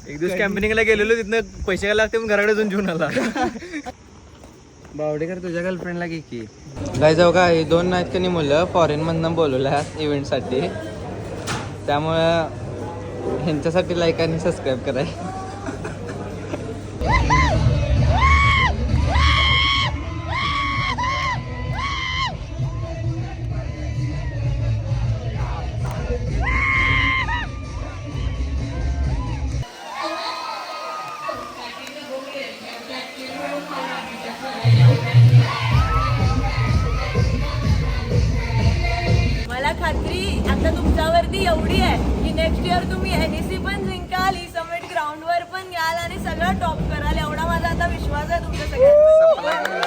एक दिवस कॅम्पेनिंगला गेलेलो, तिथनं पैसे घ्यायला लागते, पण घराकडे जाऊन घेऊन आला. बावडेकर तुझ्या गर्लफ्रेंडला घे की. काय जाऊ का, हे 2 नाहीत का नाही मुलं फॉरेन मधनं बोलवल्या इव्हेंटसाठी, त्यामुळं ह्यांच्यासाठी लाईक आणि सबस्क्राईब कराय. मला खात्री आता तुमच्यावरती एवढी आहे की नेक्स्ट इयर तुम्ही NEC पण जिंकाल, समिट ग्राउंड वर पण घ्याल आणि सगळं टॉप कराल, एवढा माझा आता विश्वास आहे तुमच्या सगळ्यांवर.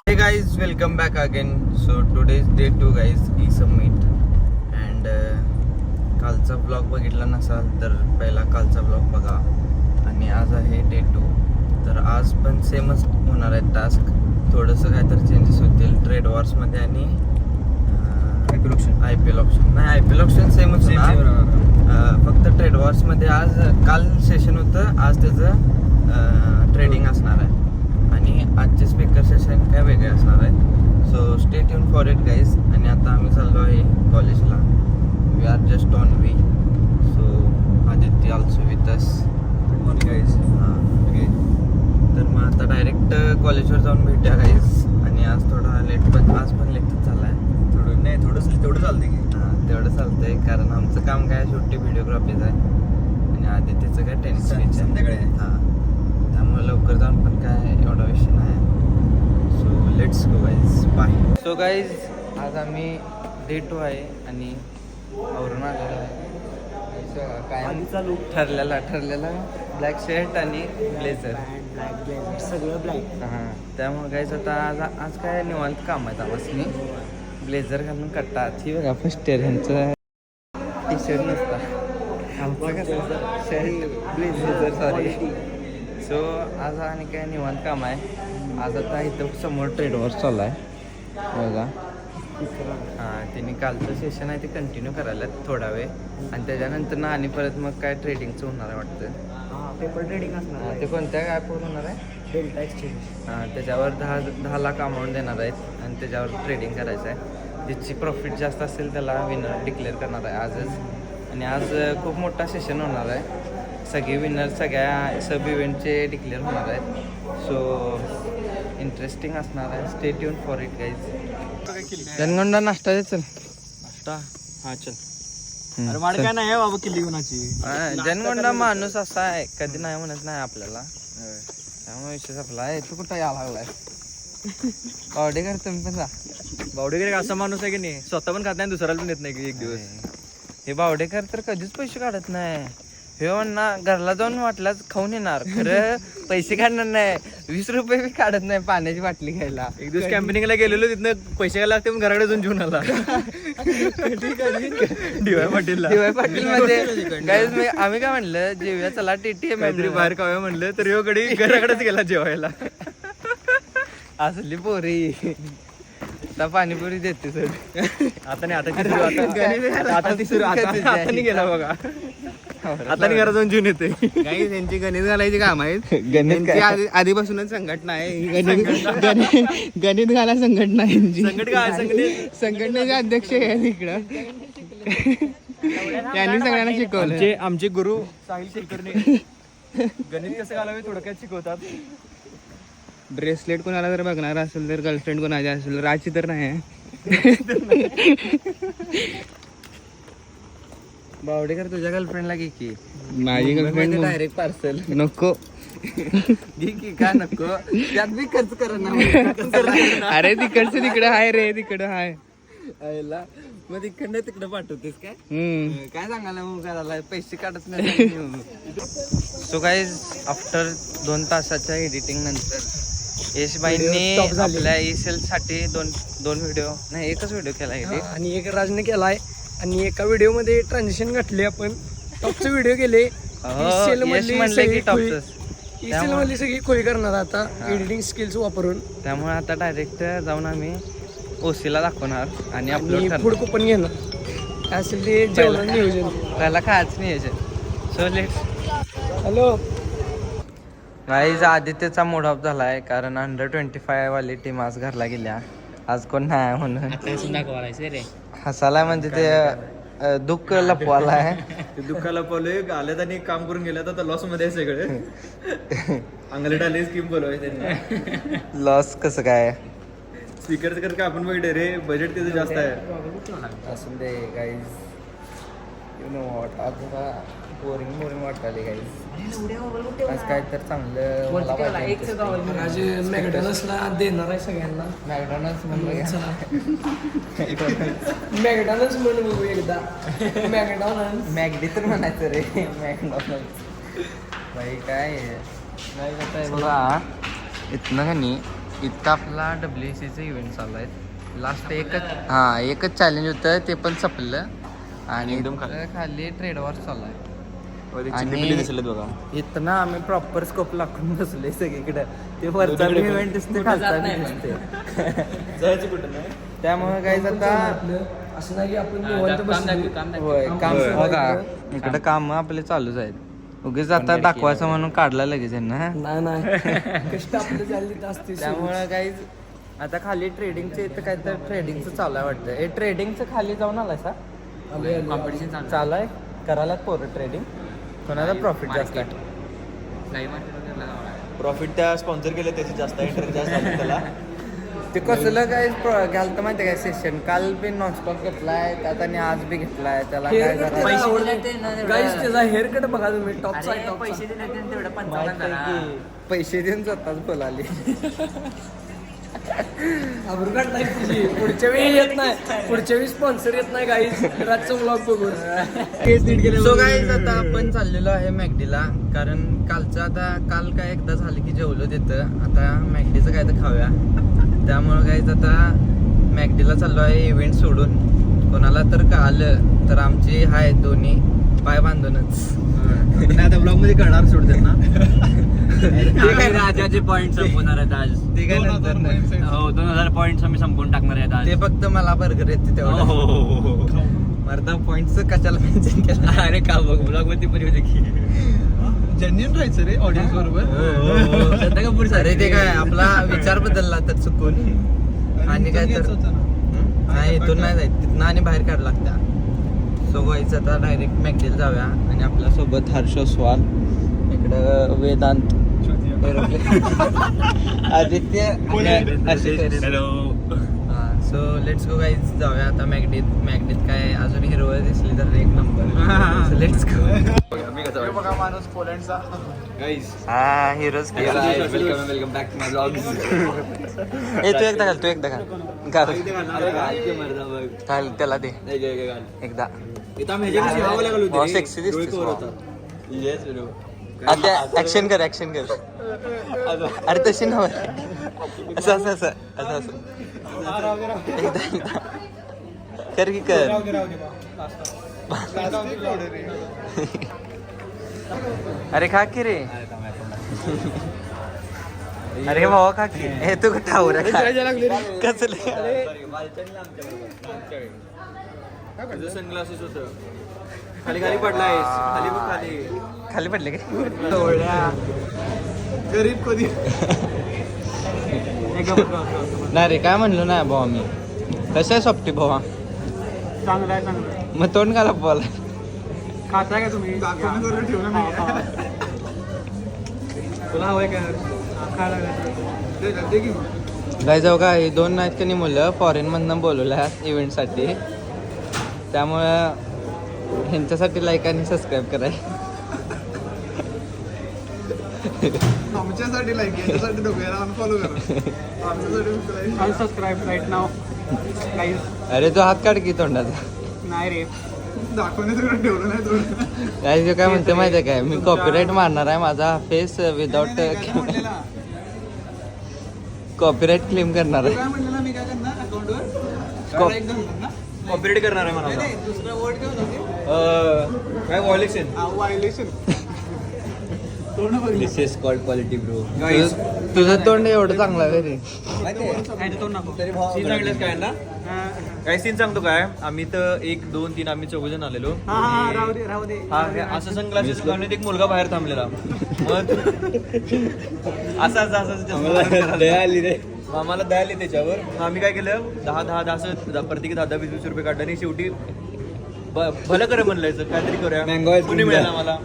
Hey guys, welcome back again. So today is day 2 guys, e-summit and कालचा ब्लॉग बघितला नसाल तर पहिला कालचा ब्लॉग बघा. आणि आज आहे day 2, तर आज पण सेमच होणार आहे टास्क, थोडंसं काय तर चेंजेस होतील ट्रेड वॉर्समध्ये आणि IPL ऑप्शन नाही, IPL ऑप्शन सेमच होणार, फक्त ट्रेड वॉर्समध्ये आज काल सेशन होतं, आज त्याचं ट्रेडिंग असणार आहे आणि आजचे स्पीकर सेशन काय वेगळे असणार आहे. So stay tune for it guys. आणि आता आम्ही चाललो आहे कॉलेजला, we are just on way. So Aditya also with us. Guys तर मग आता डायरेक्ट कॉलेजवर जाऊन भेटूया गाईज. आणि आज थोडा लेट, पण आज पण लेटच झाला आहे थोडं. नाही तेवढं चालते की. हां तेवढं चालतंय, कारण आमचं काम काय शेवटी व्हिडिओग्राफीचं आहे आणि आदित्यचं काय टेनिस संध्याकाळी. हां त्यामुळे लवकर जाऊन पण काय एवढा विषय नाही. So let's go guys, bye. So guys आज आम्ही डे 2 आहे आणि आवरून आलेलो आहे. काय ठरलेला ब्लॅक शर्ट आणि ब्लेझर, सगळं ब्लॅक. हां त्यामुळे गाईज आता आज काय निवांत काम आहेत आम्हाला. ब्लेझर घालून कटतात ही बघा, फर्स्ट इयर ह्यांचं टी शर्ट नसता, आमचं कसं शर्ट ब्लेझर सॉरी. सो आज आणि काय निवांत काम आहे. आज आता इथं समोर ट्रेड वॉर्स चालू आहे बघा. हां त्यांनी कालचं सेशन आहे ते कंटिन्यू करायला थोडा वेळ आणि त्याच्यानंतर ना आणि परत मग काय ट्रेडिंगचं होणार आहे वाटतं. पेपर ट्रेडिंग असणार आहे. ते कोणत्या ॲपवर होणार आहे? Delta exchange. हां त्याच्यावर 10 लाख अमाऊंट देणार आहेत आणि त्याच्यावर ट्रेडिंग करायचं आहे. ज्याची प्रॉफिट जास्त असेल त्याला विनर डिक्लेअर करणार आहे आजच. आणि आज खूप मोठा सेशन होणार आहे, सगळे विनर सगळ्या सब इव्हेंटचे डिक्लेअर होणार आहेत. सो इंटरेस्टिंग असणार आहे, stay tune for it guys. जनगोंडा नाश्ता दे चल. नाश्ता हा चल. अरे वाढ काय नाही बाबा किल्ली गुणाची. जनगोंडा माणूस असा आहे कधी नाही म्हणत नाही आपल्याला, त्यामुळे विषय आपला आहे. तू कुठं यायला लागलाय? बावडेकर तुम्ही पण जा. बावडेकर असा माणूस आहे की नाही, स्वतः पण खात नाही दुसऱ्याला पण देत नाही की एक दिवस. हे बावडेकर तर कधीच पैसे काढत नाही. हे म्हणा घरला जाऊन वाटलाच खाऊन येणार, खरं पैसे काढणार नाही. 20 रुपये बी काढत नाही पाण्याची बाटली घ्यायला. एक दिवस कॅम्पेनिंगला गेलेलो, तिथनं पैसे घ्यायला लागते, पण घराकडे जाऊन घेऊन आला. DY पाटील मध्ये गाईज आम्ही काय म्हणलं जेव्हा चला TTM काहीतरी बाहेर खाव्या म्हणलं तर ह्यो गडी घराकडेच गेला जेवायला. असली पोरी आता पाणीपुरी देते सर. आता नाही, आता नाही गेला बघा. आता घरात जाऊन जून येते. काही त्यांची गणित घालायची काम आहेत. गणित त्यांची आधीपासूनच संघटना आहे. गणित घाला संघटना आहे यांची. संघटनेचे अध्यक्ष आहे इकडं. त्यांनी सगळ्यांना शिकवलं. आमचे गुरु साहिल कुलकर्णी गणित कसं घालावे थोडक्यात शिकवतात. ब्रेसलेट कोणाला जर बघणार असेल तर गर्लफ्रेंड कोणाची असेल, राची तर नाही आहे. बावडेकर तुझ्या गर्लफ्रेंडला घे की. माझी गर्लफ्रेंड डायरेक्ट पार्सल नको. घे की, का नको? त्यात बी खर्च कर ना. अरे तिकडचं तिकडं आहे रे, तिकडं आहे. मग तिकडनं तिकडं पाठवतेस काय? काय सांगायला मग घराला पैसे काढत नाही. सो गाईज आफ्टर 2 तासाच्या एडिटिंग नंतर यशबाईंनी आपल्या ESL साठी दोन व्हिडिओ नाही एकच व्हिडिओ केला एडिट आणि एक राजने केलाय आणि एका व्हिडिओ मध्ये ट्रान्झिशन घातले आपण. टॉपचे व्हिडिओ केले. यश म्हणले की टॉपच. ESL मधली सगळी खोई करणार आता एडिटिंग स्किल्स वापरून. त्यामुळे आता डायरेक्ट जाऊन आम्ही OCला दाखवणार आणि अपलोड फूड कुपन घेणार. काय असेल ते जेवण नियोजन. त्याला खायचं नियोजन. So let's hello. गाईज आदित्यचा मूड ऑफ झाला आहे कारण अंडर-25 वाली टीम आज घरला गेल्या. आज कोण नाही आहे म्हणून हसायला म्हणजे ते दुःख लपवाला आहे. ते दुःखाला पवले आल्यात आणि काम करून गेल्यात आता लॉस मध्ये आहे सगळे. अंगलट आले स्कीम बोलवाय त्यांना. लॉस कसं काय स्पीकरचं कर का आपण बघितलं रे बजेट त्याचं जास्त आहे. असून दे गाईज. यू नो वॉट आता बोरिंग वाटायला गाईज. आज काय तर चांगलं मला पाहिजे. आज मॅकडॉनल्ड्सला देणार आहे सगळ्यांना. मॅकडॉनल्ड्स म्हणलं मॅकडॉनल्ड्स म्हणून बघू एकदा. मॅकडॉनल्ड्स. मॅगडी तर म्हणायचं रे. मॅकडॉनल्ड्स बाई काय आहे बघा. इथनं का नाही इथं आपला WECचं इव्हेंट चालू आहे. लास्ट एकच चॅलेंज होतं ते पण संपलं आणि एकदम खाली ट्रेड वॉर चालू आहे. आणि इथं ना आम्ही प्रॉपर स्कोप लागून बसलोय सगळीकडे. ते वरचा इव्हेंट दिसते खालचा दिसते. जायचं कुठं नाही. त्यामुळे काय आता असं नाही की आपण निवांत बसलो. होय काम बघा इकडे काम आपले चालूच आहेत. उगीच आता दाखवायचं म्हणून काढला लगेच यांना. नाही कष्ट आपलं झाले असते. त्यामुळं काही आता खाली ट्रेडिंगचे इथं काय तर ट्रेडिंगचं चालू आहे वाटतं. हे ट्रेडिंगचं खाली जाऊन आलाय सा कॉम्पिटिशन चालू आहे. करायलाच पोरं ट्रेडिंग. कोणाला प्रॉफिट जास्त आहे. प्रॉफिट त्या स्पॉन्सर केलं त्याची जास्त इंटरेस्ट जास्त आहे त्याला. ते कसलं काय घालतं माहिती काय सेशन. काल बी नॉनस्टॉप घेतलाय त्यात आणि आज बी घेतलाय. त्याला काय गाईस त्याचा हेअर कट बघा तुम्ही. टॉपचा पैसे देऊन स्वतःच बोलाले. अब्रुगाट नाही तुझी. पुढच्या वेळी येत नाही. पुढच्या वेळी स्पॉन्सर येत नाही गाईस. रातचा व्लॉग बघून. सो गाईज आता आपण चाललेलो आहे मॅगडीला. कारण कालचं आता काल काय एकदा झालं की जेवलो तिथं. आता मॅगडीचं काय तर खाऊया. त्यामुळं गाईज आता मॅगडीला चाललो आहे इव्हेंट सोडून. कोणाला तर कळालं तर आमची हाय दोन्ही पाय बांधूनच. आता ब्लॉग मध्ये करणार सोड त्यांना. राजाचे पॉइंट संपवणार आहेत आज. ते काय नंतर नाही. हो 2000 पॉइंट आम्ही संपवून टाकणार आहेत आज. ते फक्त मला बर्गर येते तेवढं. मर्दा पॉइंटचं कशाला मेन्शन केलं. अरे का बघ ब्लॉग मध्ये पण होते की जेन्युइन राहायचं रे ऑडियन्स बरोबर. अरे ते काय आपला विचार बदलला तर चुकून. आणि काय तर नाही इथून नाही जायचं तिथनं आणि बाहेर काढायला लागत्या. सो व्हायचं आता डायरेक्ट मॅगडीला जाऊया. आणि आपल्या सोबत हर्ष स्वाल इकडं Vedant Aditya so let's go guys. जाऊया आता मॅगडीत काय अजून हिरो दिसली तर एक नंबर. Let's go. बघा माणूस पोलंडचा. हा heroes welcome back to my blog. तू एकदा घाल घाल त्याला दे एकदा. सेक्सी दिसते. आता ऍक्शन कर अरे तशी नव्हे. असं एकदा कर की कर. अरे खा की रे. अरे भावा खा की. हे तू कुठं कसले सनग्लासेस होतं. खाली पडलाय. खाली पडले काय. गरीब कधी नाही रे काय म्हणलो नाही भावा मी. कसं आहे सोपटी भावा. चांगलं आहे. मग तोंड घाला बोला. खाताय का तुम्ही. दाखवून करून ठेवलं मी. तुला हवंय का खायला. काय जाऊ का हे 2 नाहीत का नाही मुलं फॉरेन मधनं बोलवल्या इव्हेंटसाठी. त्यामुळं ह्यांच्यासाठी लाईक आणि सबस्क्राईब कराय. आमच्यासाठी लाईक याच्यासाठी दोघांना अनफॉलो करा. आमच्यासाठी अनसबस्क्राईब राईट नाव. अरे तो हात काढ की तोंडाचा. नाही रे दाखवण्याचं ठेवलं नाही थोडं. काय काय म्हणते माहिती आहे काय मी कॉपीराईट मारणार आहे. माझा फेस विदाउट कॉपीराईट क्लेम करणार आहे. काय म्हणलं मी काय करणार अकाउंटवर कॉपीराईट करणार आहे मला. दुसरा वर्ड काय होता काय violation. This is called quality bro. तुझं तोंड एवढं चांगलं आहे रे. सीन सांगलेस काय ना काय सीन सांगतो काय आम्ही तर 1 2 3 आम्ही 4 जण आलेलो हा असं सनग्लासेस घालून एक मुलगा बाहेर थांबलेला मग असं दया आली रे. आम्हाला दया आली त्याच्यावर मग आम्ही काय केलं 10 असं प्रत्येकी 10-20 रुपये काढलं आणि शेवटी भलं करे म्हणलं काहीतरी करूया Mango ice cream पुणे मिळाला दिला. मला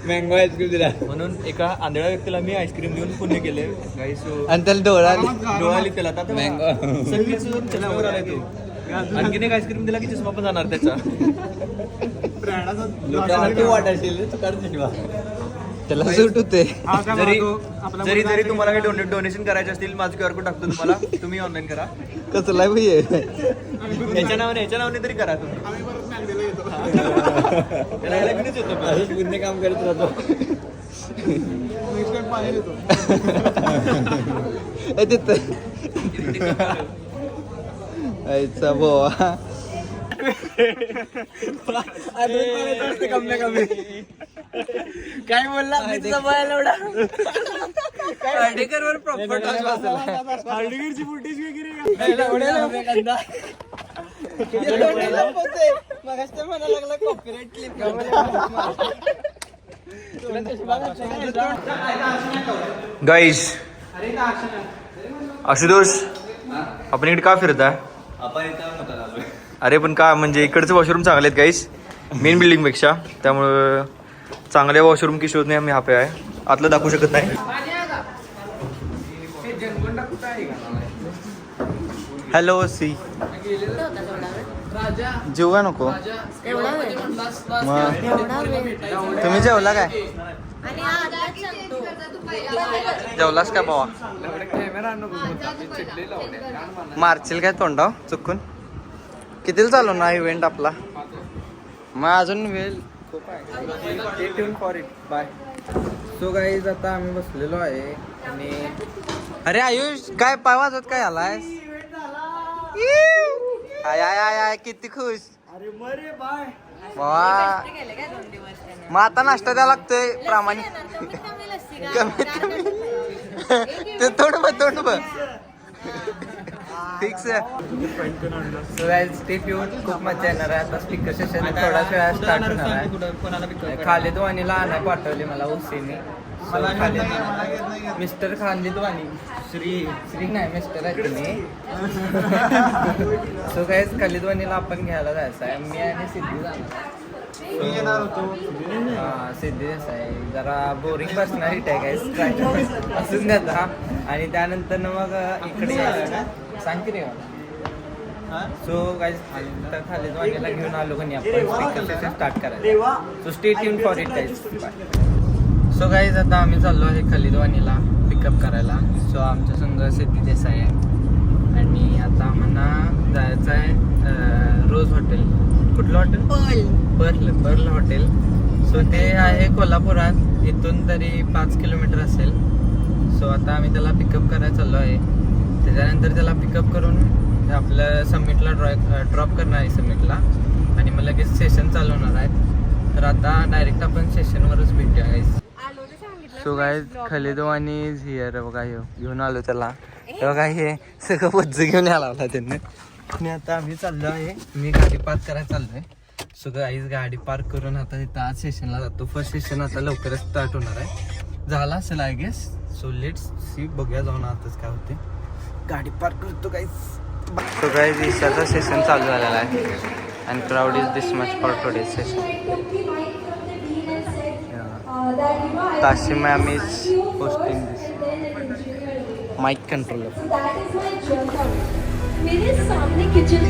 मँगो आईस्क्रीम दिला. म्हणून एका आंधळ्या व्यक्तीला मी आईस्क्रीम देऊन पुण्य केले आणि त्याला डोळा आली. डोळाली त्याला आता Mango. संगीत चष्म्यावर आलाय तो आणखीन एक आईस्क्रीम दिला की चष्मा पण जाणार त्याचा लोकांना तू वाटायची तू काढून त्याला सूट होते. जरी जरी तुम्हाला काही डोनेशन करायचे असतील माझं QR कोड टाकतो तुम्हाला तुम्ही ऑनलाईन करा कसला आहे भैया? याच्या नावाने तरी करा तुम्ही त्याला लगेच येतो का? पुण्य काम करत राहतो. ए, तिथं आईचा बोवा. काय बोलला मी तुझा बायला एवढा हार्डेकरवर प्रॉपर टच बसला. हार्डेकरची फुटेज वगैरे गाईस आशुतोष आपण इकडे का फिरताय? आपण इथं होता आलोय. अरे पण का म्हणजे इकडचे वॉशरूम चांगले आहेत गाईस मेन बिल्डिंग पेक्षा त्यामुळं चांगले वॉशरूम की शोधणे आम्ही हापे आहे आतलं दाखवू शकत नाही. हॅलो सी जेवा नको एवढा वेळ मग एवढा वेळ तुम्ही जेवला काय? आणि हा आताच सांगतो जेवलास का बाबा? मारशील काय तोंडाव चुकून? कितीला चालू ना इव्हेंट आपला? मग अजून वेळ खूप आहे. For it by. So guys आता आम्ही बसलेलो आहे आणि अरे आयुष काय पाय वाजवत काय आलाय? आय आय आय आय किती खुश. अरे मरे बाय. वा गेले काय 2 दिवस त्याने मग आता नाश्ता द्यावा लागतोय प्रामाणिक. कमीत कमी लस्सी कमीत कमी ते तोंड बघ fix. So guys stay tune. खूप मजा येणार आहे. आता स्पीकर सेशन थोडाच वेळा स्टार्ट होणार आहे. खालिद वाणीला आणाय पाठवले मला ओसीने. मिस्टर खालिद वाणी श्री नाही मिस्टर आहे तुम्ही. सो गाईज खालिद वाणीला आपण घ्यायला जायचं आहे. मी आणि सिद्धी जाणार हा सिद्धी आहे. जरा बोरिंग पर्सनॅलिटी आहे गाईज असून द्या. आणि त्यानंतर मग इकडे सांग की रे सो गाईज खालिद वाणीला घेऊन आलो की आपण स्पीकर सेशन स्टार्ट करायचं. So stay tune for it guys. So guys आता आम्ही चाललो आहे खालिद वाणीला पिकअप करायला. सो आमच्या संघ सिद्धी देसाई आहे आणि आता आम्हाला जायचं आहे रोज हॉटेल. कुठलं हॉटेल? Pearl hotel. सो ते आहे कोल्हापुरात. इथून तरी 5 किलोमीटर असेल. सो आता आम्ही त्याला पिकअप करायला चाललो आहे. त्याच्यानंतर त्याला पिकअप करून आपल्या समिटला ड्रॉप करणार आहे समिटला आणि मग लगेच सेशन चालू होणार आहे. तर आता डायरेक्ट आपण सेशनवरच भेटूया guys. So guys Khalid Wani is here. बघा हे घेऊन आलो त्याला. बघा हे सगळं वज्ज घेऊन यायला लावला त्यांनी. आणि आता आम्ही चाललो आहे. मी गाडी पार्क करायला चाललोय. सो गाईज गाडी पार्क करून आता तिथं आज सेशनला जातो. फर्स्ट सेशन आता लवकरच स्टार्ट होणार आहे. झाला असेल I guess. So let's see. बघूया जाऊन आताच काय होते. गाडी पार्क करतो गाईज. सो गाईज ईशाचं सेशन चालू झालेलं आहे आणि crowd is this much for today session. ताशी ma'am is hosting this mic controller. मेरे सामने किचन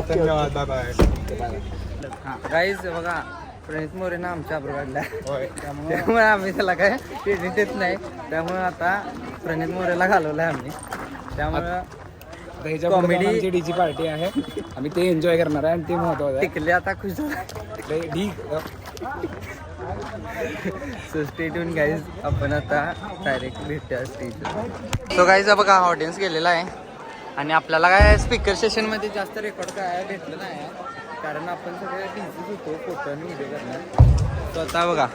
धन्यवाद बाय गाईज बघा प्रणित मोरेनं आमच्या आब्रू काढल्या त्यामुळे आम्ही त्याला काय ट्रेनिंग देत नाही. त्यामुळे आता प्रणित मोरेला घालवलंय आम्ही. त्यामुळे कॉमेडी डीची पार्टी आहे आम्ही ते एन्जॉय करणार आहे आणि ते महत्वाचं टिकले आता खुश झाला. आहे. So stay tune guys. आपण आता डायरेक्ट भेटूया स्टेज. सो गाईज बघा ऑडियन्स गेलेला आहे आणि आपल्याला काय स्पीकर सेशनमध्ये जास्त रेकॉर्ड काय भेटलं नाही कारण आपण सगळे बिझीच होतो फोटो आणि व्हिडिओ करण्यात. सो आता बघा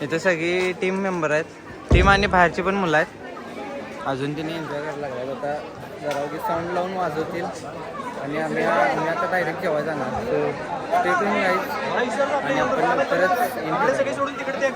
इथे सगळी टीम मेंबर आहेत. टीम आणि बाहेरची पण मुलं आहेत. अजून तिने एन्जॉय करायला लागतात. आता जरा की साऊंड लावून वाजवतील आणि आम्ही आता डायरेक्ट जेव्हा जाणार. सो स्टे ट्यून गाईज आणि आपण लवकरच सगळे सोडून तिकडे ते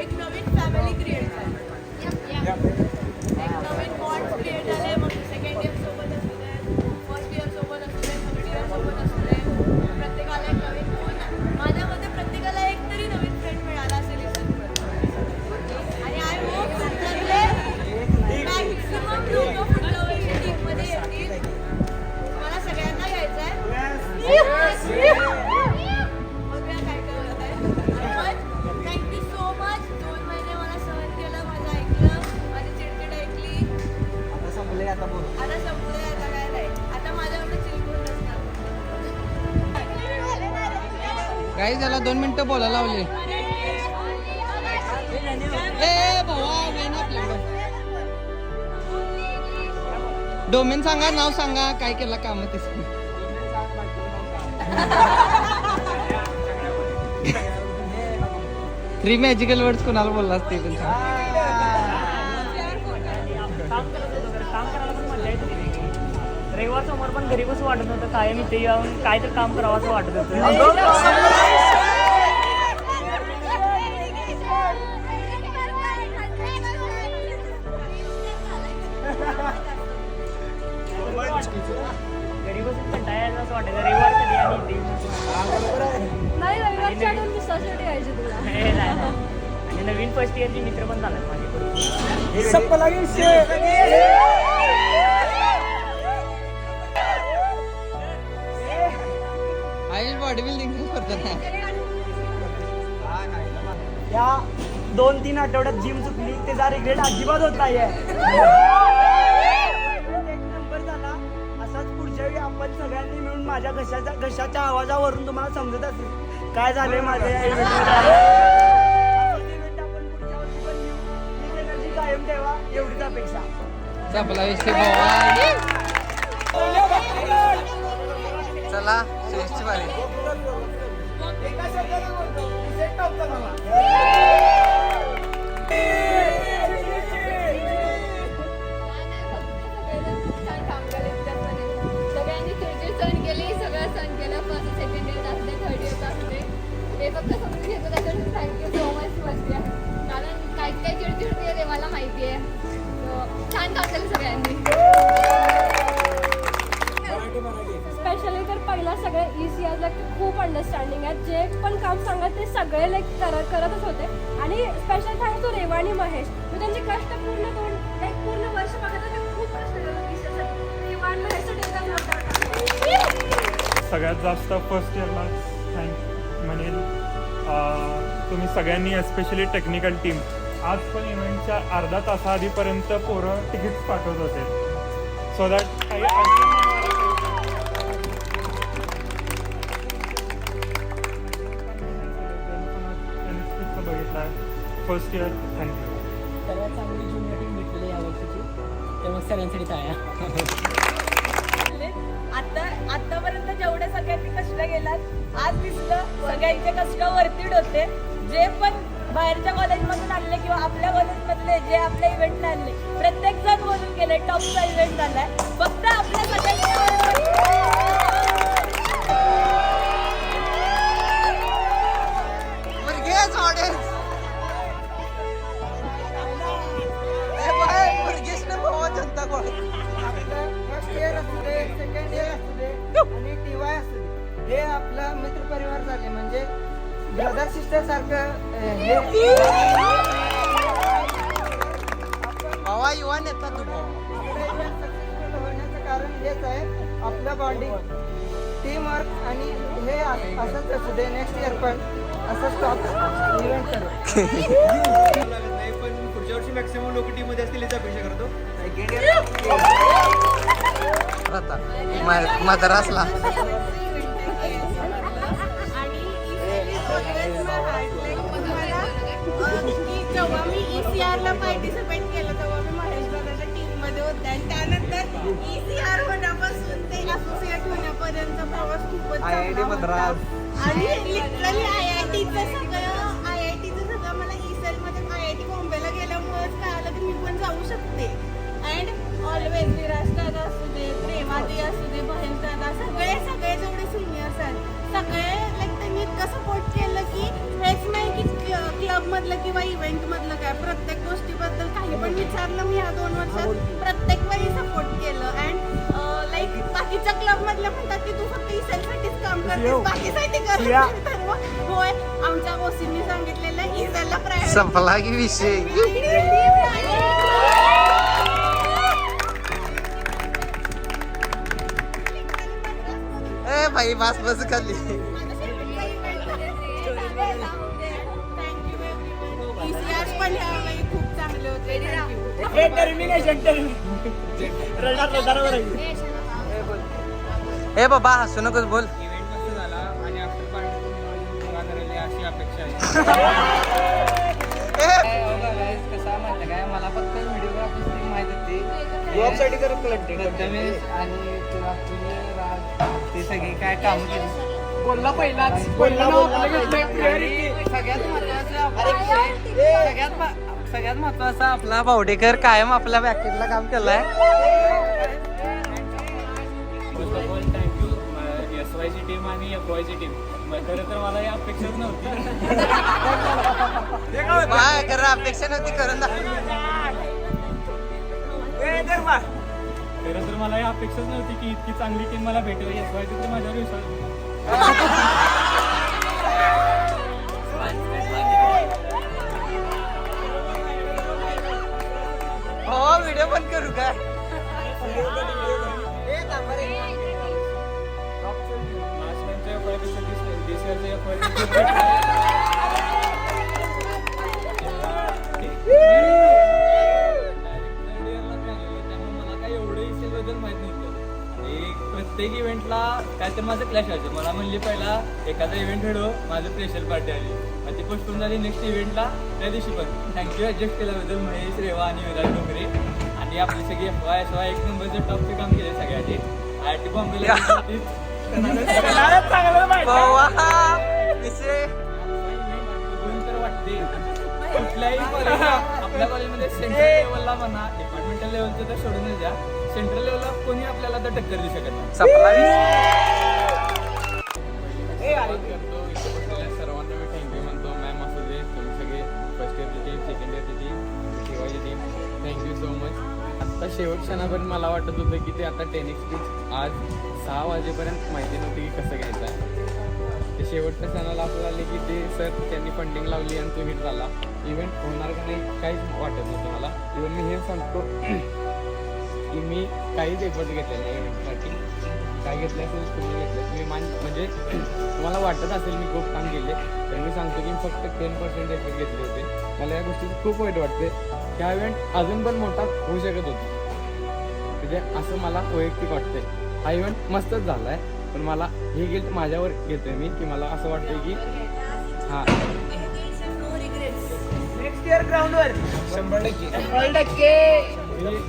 एक नवीन फॅमिली क्रिएट झाली. एक नवीन बॉन्ड क्रिएट झाले. मग सेकंड इयर सोबत असू दे, फर्स्ट इयर सोबत असू दे, थर्ड इयर सोबत असू दे, प्रत्येकाला एक नवीन फोन. माझ्या मते प्रत्येकाला एक तरी नवीन फ्रेंड मिळाला असेल आणि आय होप त्यातले मॅक्सिमम लोक पुढल्या वर्षी टीममध्ये येतील. मला सगळ्यांना घ्यायचं आहे. बघूया काय काय होत आहे. Thank you so much. 2 महिने मला सहन केलं, माझं ऐकलं, माझी चिडचिड ऐकली. आता संपले, आता काय नाही. आता माझ्याकडे चिलकून नसणार. गाईज त्याला 2 मिनिटं बोलायला लावली. डोमेन सांगा, नाव सांगा, काय केलं काम ते. 3 मॅजिकल वर्ड्स कोणाला बोलला असते पण सांग. रविवार समोर पण घरी बसून वाटत नव्हतं. कायम इथे येऊन काय तर काम करावं असं वाटत होतं. घरी बसून कंटाळा यायला असं हसायसाठी यायचे तुला. हे नाही, नाही. आणि नवीन फर्स्ट इयरचे मित्र पण झाले माझे. संपला की विषय. आयुष बॉडी बिल्डिंग करतो ना. या 2-3 आठवड्यात जिम चुकली त्याचा रिग्रेट अजिबात होत नाहीये. एक नंबर झाला. असाच पुढच्या वेळी आपण सगळ्यांनी मिळून माझ्या घशाच्या आवाजावरून तुम्हाला समजत असेल काय झालंय माझ्या या इव्हेंटमध्ये. आपण पुढच्या वर्षी पण घेऊ. ही एनर्जी कायम ठेवा एवढीच अपेक्षा. संपला विषय बाबा. चला श्रेष्ठची बारी. एका शब्दाने बोलतो, set टॉपचा मला. छान काम केलं त्यामध्ये. सगळ्यांनी चिडचिड सहन केली, सगळं सहन केलं. फर्स्ट सेकंड इयर असले, थर्ड इयर असले, ते फक्त समजून घेतो. त्याच्यासाठी thank you so much first year. कारण काही काही चिडचिड होते ते मला माहिती आहे. छान काम केलं सगळ्यांनी. स्पेशली तर पहिला सगळे ECRला खूप अंडरस्टँडिंग आहे. जे पण काम सांगत ते सगळे लाईक करतच होते. आणि स्पेशल थँक्स टू रेवा आणि महेश. मी त्यांचे कष्ट पूर्ण वर्ष बघत होते. खूप कष्ट केलं विषयासाठी. रेवा आणि महेशचं डेटा मोठा. सगळ्यात जास्त फर्स्ट इयरला थँक म्हणेल. तुम्ही सगळ्यांनी एस्पेशली टेक्निकल टीम आज पण इव्हेंटच्या अर्धा तासाआधीपर्यंत पोरं तिकीट्स पाठवत होते सो दॅट काही बघितला आहे. First year thank you. सगळ्यात चांगली ज्युनियर टीम भेटलेली या वर्षीची, त्यामुळे सगळ्यांसाठी टाळ्या. आतापर्यंत जेवढे सगळ्यांनी कष्ट केलात आज दिसलं सगळ्यांचे कष्ट वरतीड होते. जे पण बाहेरच्या कॉलेजमधून आणले किंवा आपल्या कॉलेजमधले जे आपल्या इव्हेंटला आणले प्रत्येक जण बोलून गेले टॉपचा इव्हेंट झालाय. फक्त आपल्या फर्स्ट इयर असू दे, सेकंड इयर असू दे आणि TY असू दे, हे आपला मित्र परिवार झाले. म्हणजे ब्रदर सिस्टर सारखं हे भावा युवा नेता तू सक्सेसफुल होण्याचं कारण हेच आहे. आपलं बॉन्डिंग, टीम वर्क आणि हे असंच असू दे. नेक्स्ट इयर पण असंच टॉप इव्हेंट करू. नाही पण पुढच्या वर्षी मॅक्सिमम लोक टीम मध्ये असतील याची अपेक्षा करतो. मद्रासला जेव्हा मी ECRला पार्टिसिपेट केलं तेव्हा मी महेश दादाच्या टीममध्ये होते आणि त्यानंतर ECR होण्यापासून ते असोसिएट होण्यापर्यंत प्रवास खूपच चांगला होता. आणि लिटरली IITचं सगळं मला ECRमध्ये IIT बॉम्बेला गेल्यामुळेच कळालं की मी पण जाऊ शकते. अँड ऑलवेज विराज दादा असू दे, प्रेमादी असू दे, बहेन दादा सगळे जेवढे सिनियर्स आहेत सगळे लाईक त्यांनी इतकं सपोर्ट केलं की हेच नाही की क्लबमधलं किंवा इव्हेंटमधलं काय प्रत्येक गोष्टीबद्दल काही पण विचारलं मी ह्या 2 वर्षात प्रत्येक वेळी सपोर्ट केलं. अँड लाईक बाकीच्या क्लबमधल्या म्हणतात की तू फक्त इसेलसाठीच काम करतेस बाकीसाठी करत होय. आमच्या ओसींनी सांगितलेलं इसेलला प्रायोरिटी. संपला की विषय. ए भाई बस खाली. पण ह्यावेळी खूप चांगले होते. ए बाबा हसू नकोस बोल. इव्हेंट मस्त झाला आणि आफ्टर पार्टी अशी अपेक्षा आहे. कसं माहिती काय मला फक्त व्हिडिओग्राफी माहित होती जॉबसाठी तर कलेक्टेड आणि तुला ते सगळी काय काम केली. बोलला पहिलाच सगळ्यात महत्वाचा आपला बावडेकर कायम आपल्या बॅकेटला काम केलंय. थँक्यू SYची टीम आणि FYची टीम. खरं तर मला या अपेक्षाच नव्हती. अपेक्षा नव्हती करून खरं तर मला या अपेक्षाच नव्हती की इतकी चांगली टीम मला भेटेल. SYची तर माझ्यावर विश्वास प्रत्येक इव्हेंटला काय तर माझं क्लॅश व्हायचं. मला म्हणली पहिला एखादा इव्हेंट खेळो, माझं प्रेशर पार्टी आली, मग ती पोस्टून झाली नेक्स्ट इव्हेंटला. त्या दिवशी पण थँक्यू ॲडजस्ट केल्याबद्दल महेश, रेवा आणि विराज डोंगरे. आणि आपली सगळी FY एक नंबरचं टॉपचे काम केले सगळ्याचे. IIT बॉम्बेला तर वाटते कुठल्याही कॉलेजला, आपल्या कॉलेजमध्ये सेंट्रल लेवलला म्हणा, डिपार्टमेंटल लेवलचं तर सोडूनच द्या, सेंट्रल लेवलला कोणी आपल्याला तर टक्कर देऊ शकत नाही. सर्वांना मी थँक्यू म्हणतो. मॅम असू दे, तुम्ही सगळे फर्स्ट इयरची टीम, सेकंड इयरची टीम, ठेवायची टीम, थँक्यू सो मच. आत्ता शेवट क्षणापर्यंत मला वाटत होतं की ते आता 10x स्पीच आज 6 वाजेपर्यंत माहिती नव्हती की कसं घ्यायचं आहे. ते शेवटच्या क्षणाला आपल्याला आले की ते सर त्यांनी फंडिंग लावली आणि तो हिट झाला. इव्हेंट होणार का नाही काहीच वाटत नव्हतं मला. इव्हन मी हे सांगतो की मी काहीच एफर्ट घेतले नाही इव्हेंटसाठी. काय घेतलं असेल तुम्ही घेतलं. मी म्हणजे तुम्हाला वाटत असेल मी खूप काम केले, तर मी सांगतो की फक्त 10% एफर्ट घेतले होते. मला या गोष्टीचं खूप वाईट वाटते. हा इव्हेंट अजून पण मोठा होऊ शकत होता, म्हणजे असं मला वैयक्तिक वाटतंय. हा इव्हेंट मस्तच झाला आहे, पण मला हे गिल्ट माझ्यावर घेतोय मी की मला असं वाटतंय की हां नेक्स्ट इयर ग्राउंडवर 100%.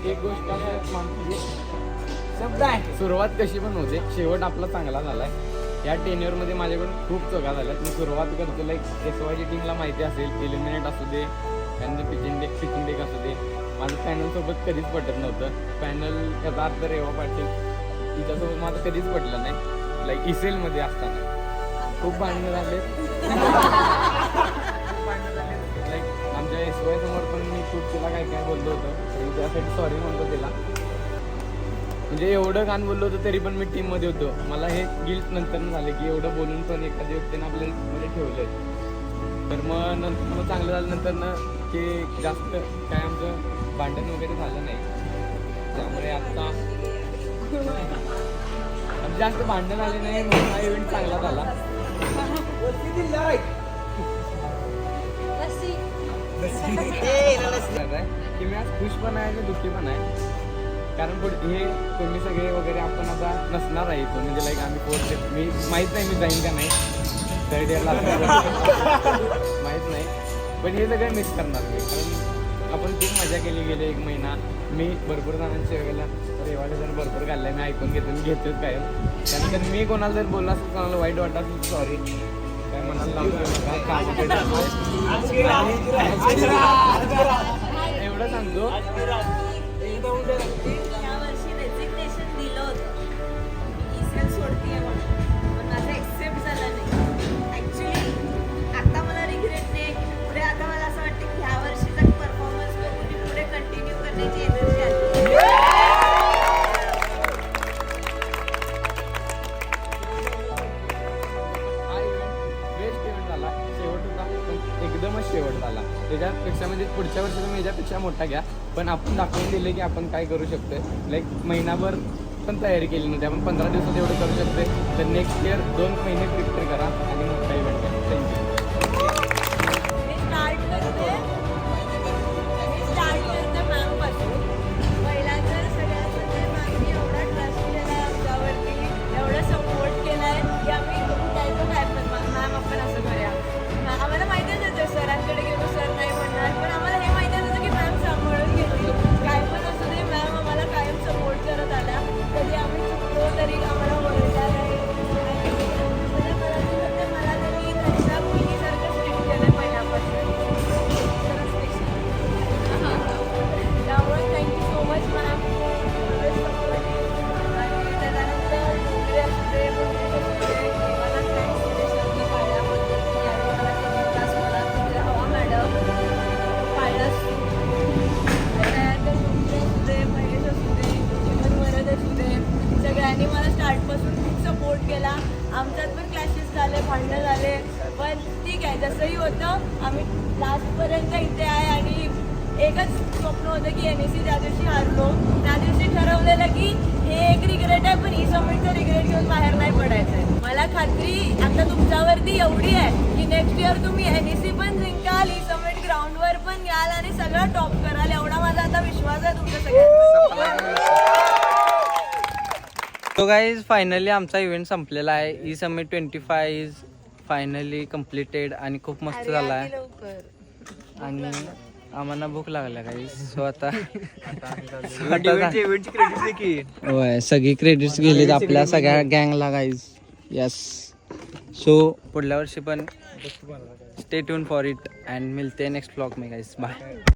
एक गोष्ट मानतो की सुरुवात कशी पण होते, शेवट आपला चांगला झाला आहे. या टेन्युअरमध्ये माझ्याकडून खूप चुका झाल्या. मी सुरुवात करतो लाईक SYची टीमला माहिती असेल, एलिमिनेट असू दे, त्यानंतर पिचिंग डेक असू दे, माझं पॅनलसोबत कधीच पटत नव्हतं. पॅनल याचा अर्थ रेवा पाटील, तिच्यासोबत माझं कधीच पटलं नाही. लाईक इसेलमध्ये असताना खूप भांडणं झाले. लाईक आमच्या SY समोर पण मी खूप तिला काय काय बोललो होतो, त्यासाठी सॉरी म्हणतो तिला. म्हणजे एवढं गाणं बोललो होतं तरी पण मी टीममध्ये होतो. मला हे गिल्ट नंतर झाले की एवढं बोलून पण एखाद्या व्यक्तीनं आपल्याला मध्ये ठेवलं. तर मग नंतर मग चांगलं झालं नंतर ना की जास्त काय आमचं भांडण वगैरे झालं नाही. त्यामुळे आता जास्त भांडण आले नाही म्हणून हा इव्हेंट चांगला झाला. की मी आज खुश पण आहे आणि दुःखी पण आहे. कारण पुढे हे तुम्ही सगळे वगैरे आपण आता नसणार आहे इथून. म्हणजे लाईक आम्ही 4th इयर, मी माहीत नाही मी जाईन का नाही, 3rd इयरला माहीत नाही, पण हे सगळं मिस करणार मी. कारण आपण खूप मजा केली गेली 1 महिना. मी भरपूर जणांच्या वेळेला रेवाला जर भरपूर घाललं मी ऐकून घेतो, मी घेतोच काय. त्यानंतर मी कोणाला जर बोलला असेल, कोणाला वाईट वाटत असेल सॉरी, काय म्हणायला एवढं सांगतो. या वर्षी रेजिग्नेशन दिलं होतं, इसेल सोडतीये म्हणून, पण माझं एक्सेप्ट झालं नाही. ॲक्च्युली आता मला रिग्रेट नाही. पुढे आता मला असं वाटतं की ह्या वर्षीचा परफॉर्मन्स बघून मी पुढे कंटिन्यू करण्याची एनर्जी आली. बेस्ट इव्हेंट झाला. शेवट होता पण एकदमच शेवट झाला. त्याच्यापेक्षा म्हणजे पुढच्या वर्षी तुम्ही याच्यापेक्षा मोठा घ्या, पण आपण दाखवून दिले की आपण काय करू शकतोय. लाईक महिनाभर पण तयारी केली नव्हती आपण, 15 दिवसात एवढं करू शकतोय. तर नेक्स्ट इयर 2 महिने प्रिपेअर करा आणि मोठा इव्हेंट घ्या. थँक्यू. मी स्टार्ट करते मॅमपासून. पहिला तर सगळ्यांचं ते मॅमनी एवढा ट्रस्ट केला आहे आमच्यावरती, एवढा सपोर्ट केला आहे की आम्ही द्यायचं काय पण मॅम आपण असं करूया. आम्हाला माहितीच होतं सरांकडे गेलो सर नाही म्हणणार, पण आम्हाला हे माहितीच होतं की मॅम सांभाळून घेतील. काय पण असू दे मॅम आम्हाला कायम सपोर्ट करत आल्या. कधी आम्ही चुकलो तरी आम्हाला ओरडल्या नाही. मला तरी त्यांच्या मुलगीसारखं ट्रीट केलं पहिल्यापासून. त्यामुळे थँक्यू सो मच मॅम. आणि त्याच्यानंतर डोंगरे असू दे, मुलगी असू दे, मला थँक्स स्पेशली पाळल्याबद्दल की याने मला किती तास मला तिथे हवा मॅडम पाळलं. त्यानंतर डोंगरे असू दे, महेश असू दे, जीवन वरद असू दे, सगळ्यांनी मला स्टार्टपासून खूप सपोर्ट केला. आमच्यात पण क्लॅशेस झाले, भांडणं झाले, पण ठीक आहे जसंही होतं आम्ही लास्टपर्यंत इथे आहे. आणि एकच स्वप्न होतं की NEC ज्या दिवशी हारलो त्या दिवशी ठरवलेलं की हे एक रिग्रेट आहे, पण ई समिटचं रिग्रेट घेऊन बाहेर नाही पडायचं आहे. मला मला खात्री आता तुमच्यावरती एवढी आहे की नेक्स्ट इयर तुम्ही NEC पण जिंकाल, समिट ग्राउंडवर पण याल आणि सगळं टॉप कराल, एवढा माझा आता विश्वास आहे तुमच्या सगळ्यांवर. तो गाईज फायनली आमचा इव्हेंट संपलेला आहे. E summit 25 is finally completed आणि खूप मस्त झाला आहे. आणि आम्हाला भूक लागल्या गाईज. सो आता होय, सगळी क्रेडिट्स गेलीत आपल्या सगळ्या गँगला गाईज. यस. सो पुढल्या वर्षी पण stay tune for it and मिलते नेक्स्ट ब्लॉग में गाईज. बाय.